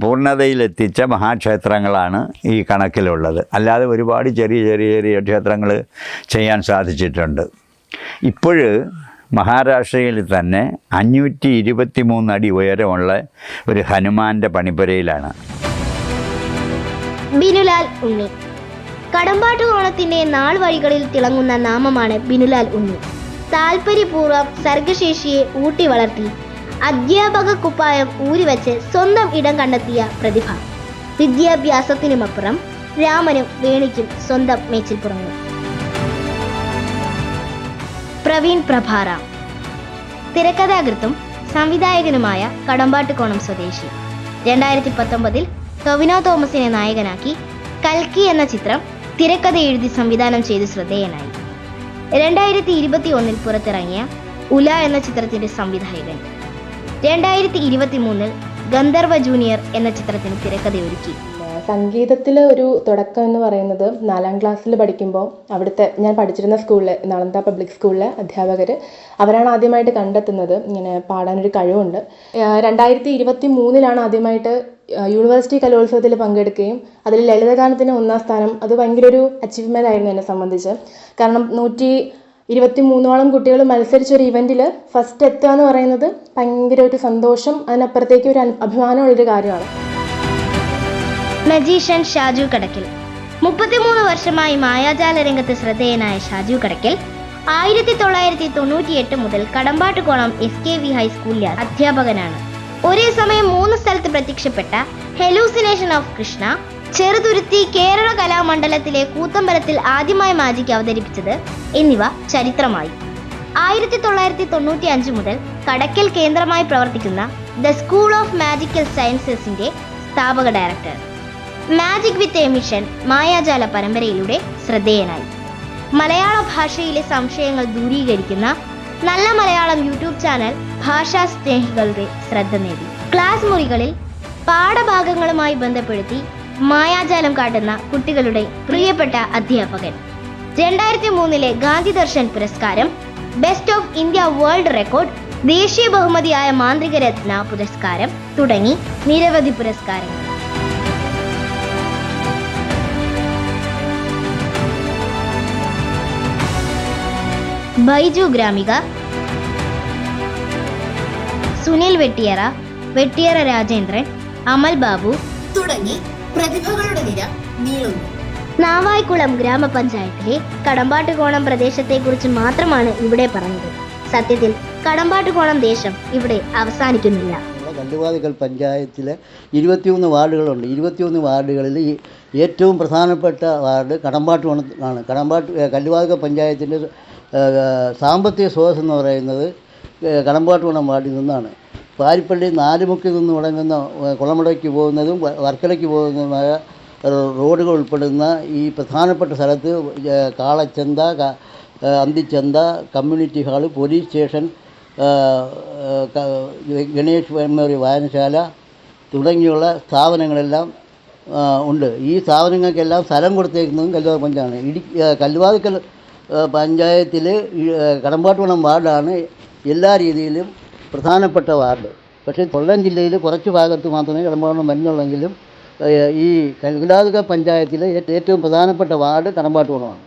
പൂർണ്ണതയിലെത്തിച്ച മഹാക്ഷേത്രങ്ങളാണ് ഈ കണക്കിലുള്ളത്. അല്ലാതെ ഒരുപാട് ചെറിയ ചെറിയ ചെറിയ ക്ഷേത്രങ്ങൾ ചെയ്യാൻ സാധിച്ചിട്ടുണ്ട്. ഇപ്പോൾ മഹാരാഷ്ട്രയിൽ തന്നെ 523 അടി ഉയരമുള്ള ഒരു ഹനുമാൻ്റെ പണിപ്പുരയിലാണ്. ബിനുലാൽ ഉണ്ണി. കടമ്പാട്ടുകോണത്തിന്റെ നാൾ വഴികളിൽ തിളങ്ങുന്ന നാമമാണ് ബിനുലാൽ ഉണ്ണി. താല്പര്യപൂർവ്വം സർഗശേഷിയെ ഊട്ടി വളർത്തി അധ്യാപക കുപ്പായം ഊരിവെച്ച് സ്വന്തം ഇടം കണ്ടെത്തിയ പ്രതിഭ. വിദ്യാഭ്യാസത്തിനുമപ്പുറം രാമനും വേണിക്കും സ്വന്തം മേച്ചിൽപ്പുറങ്ങൾ. പ്രവീൺ പ്രഭാറാം. തിരക്കഥാകൃത്തും സംവിധായകനുമായ കടമ്പാട്ടുകോണം സ്വദേശി. 2019-ൽ ടൊവിനോ തോമസിനെ നായകനാക്കി കൽക്കി എന്ന ചിത്രം തിരക്കഥ എഴുതി സംവിധാനം ചെയ്ത് ശ്രദ്ധേയനായി. 2021-ൽ പുറത്തിറങ്ങിയ ഉല എന്ന ചിത്രത്തിന്റെ സംവിധായകൻ. 2023-ൽ ഗന്ധർവ ജൂനിയർ എന്ന ചിത്രത്തിന് തിരക്കഥയൊരുക്കി. സംഗീതത്തിൽ ഒരു തുടക്കം എന്ന് പറയുന്നത് 4ാം ക്ലാസ്സിൽ പഠിക്കുമ്പോൾ അവിടുത്തെ ഞാൻ പഠിച്ചിരുന്ന സ്കൂളിൽ നളന്ദ പബ്ലിക് സ്കൂളിലെ അധ്യാപകർ അവരാണ് ആദ്യമായിട്ട് കണ്ടെത്തുന്നത് ഇങ്ങനെ പാടാനൊരു കഴിവുണ്ട്. 2023-ലാണ് ആദ്യമായിട്ട് യൂണിവേഴ്സിറ്റി കലോത്സവത്തിൽ പങ്കെടുക്കുകയും അതിൽ ലളിതഗാനത്തിന് 1ാം സ്ഥാനം. അത് ഭയങ്കര ഒരു അച്ചീവ്മെൻ്റ് ആയിരുന്നു എന്നെ സംബന്ധിച്ച്. കാരണം 123ഓളം കുട്ടികൾ മത്സരിച്ചൊരു ഇവൻറ്റിൽ ഫസ്റ്റ് എത്തുക എന്ന് പറയുന്നത് ഭയങ്കര ഒരു സന്തോഷം, അതിനപ്പുറത്തേക്ക് ഒരു അഭിമാനമുള്ളൊരു കാര്യമാണ്. മജീഷ്യൻ ഷാജു കടക്കൽ. 33 വർഷമായി മായാജാല രംഗത്ത് ശ്രദ്ധേയനായ ഷാജു കടക്കൽ 1998 മുതൽ കടമ്പാട്ടുകോണം SKV ഹൈസ്കൂളിലെ അധ്യാപകനാണ്. ഒരേ സമയം 3 സ്ഥലത്ത് പ്രത്യക്ഷപ്പെട്ട ഹെലൂസിനേഷൻ ഓഫ് കൃഷ്ണ, ചെറുതുരുത്തി കേരള കലാമണ്ഡലത്തിലെ കൂത്തമ്പലത്തിൽ ആദ്യമായി മാജിക് അവതരിപ്പിച്ചത് എന്നിവ ചരിത്രമായി. 1995 മുതൽ കടക്കൽ കേന്ദ്രമായി പ്രവർത്തിക്കുന്ന ദ സ്കൂൾ ഓഫ് മാജിക്കൽ സയൻസസിന്റെ സ്ഥാപക director. Magic with a mission മായാജാല പരമ്പരയിലൂടെ ശ്രദ്ധേയനായി. മലയാള ഭാഷയിലെ സംശയങ്ങൾ ദൂരീകരിക്കുന്ന നല്ല മലയാളം യൂട്യൂബ് ചാനൽ ഭാഷാ സ്നേഹികളുടെ ശ്രദ്ധ നേടി. ക്ലാസ് മുറികളിൽ പാഠഭാഗങ്ങളുമായി ബന്ധപ്പെടുത്തി മായാജാലം കാട്ടുന്ന കുട്ടികളുടെ പ്രിയപ്പെട്ട അധ്യാപകൻ. 2003-ലെ ഗാന്ധി ദർശൻ പുരസ്കാരം, best of India world record, ദേശീയ ബഹുമതിയായ മാന്ത്രിക രത്ന പുരസ്കാരം തുടങ്ങി നിരവധി പുരസ്കാരങ്ങൾ. ബൈജു ഗ്രാമിക, സുനിൽ വെട്ടിയറ, വെട്ടിയറ രാജേന്ദ്രൻ, അമൽ ബാബു തുടങ്ങി പ്രതിഭകളുടെ നിര നീളുന്നു. നാവായിക്കുളം ഗ്രാമപഞ്ചായത്തിലെ കടമ്പാട്ടുകോണം പ്രദേശത്തെക്കുറിച്ച് മാത്രമാണ് ഇവിടെ പറഞ്ഞത്. സത്യത്തിൽ കടമ്പാട്ടുകോണം ദേശം ഇവിടെ അവസാനിക്കുന്നില്ല. കല്ലുവാതുക്കൽ പഞ്ചായത്തിലെ 21 വാർഡുകളുണ്ട്. 21 വാർഡുകളിൽ ഏറ്റവും പ്രധാനപ്പെട്ട വാർഡ് കടമ്പാട്ടുകോണമാണ്. കല്ലുവാതുക്കൽ പഞ്ചായത്തിൻ്റെ സാമ്പത്തിക സ്രോതസ് എന്ന് പറയുന്നത് കടമ്പാട്ടുകോണം വാർഡിൽ നിന്നാണ്. പാരിപ്പള്ളി നാലുമുക്കിൽ നിന്ന് തുടങ്ങുന്ന കുളമുടയ്ക്ക് പോകുന്നതും വർക്കലയ്ക്ക് പോകുന്നതുമായ റോഡുകൾ ഉൾപ്പെടുന്ന ഈ പ്രധാനപ്പെട്ട സ്ഥലത്ത് കാളച്ചന്ത, അന്തിച്ചന്ത, community hall, police station, Ganesh memorial വായനശാല തുടങ്ങിയുള്ള സ്ഥാപനങ്ങളെല്ലാം ഉണ്ട്. ഈ സ്ഥാപനങ്ങൾക്കെല്ലാം സ്ഥലം കൊടുത്തേക്കുന്നതും കല്ലുവാതുക്കൽ പഞ്ചായത്താണ്. കല്ലുവാതുക്കൽ പഞ്ചായത്തിൽ കടമ്പാട്ടുകോണം വാർഡാണ് എല്ലാ രീതിയിലും പ്രധാനപ്പെട്ട വാർഡ്. പക്ഷേ കൊല്ലം ജില്ലയിൽ കുറച്ച് ഭാഗത്ത് മാത്രമേ കടമ്പാട്ടുകോണം വരുന്നുള്ളെങ്കിലും ഈ കല്ലുവാതുക്കൽ പഞ്ചായത്തിലെ ഏറ്റവും പ്രധാനപ്പെട്ട വാർഡ് കടമ്പാട്ടുകോണമാണ്.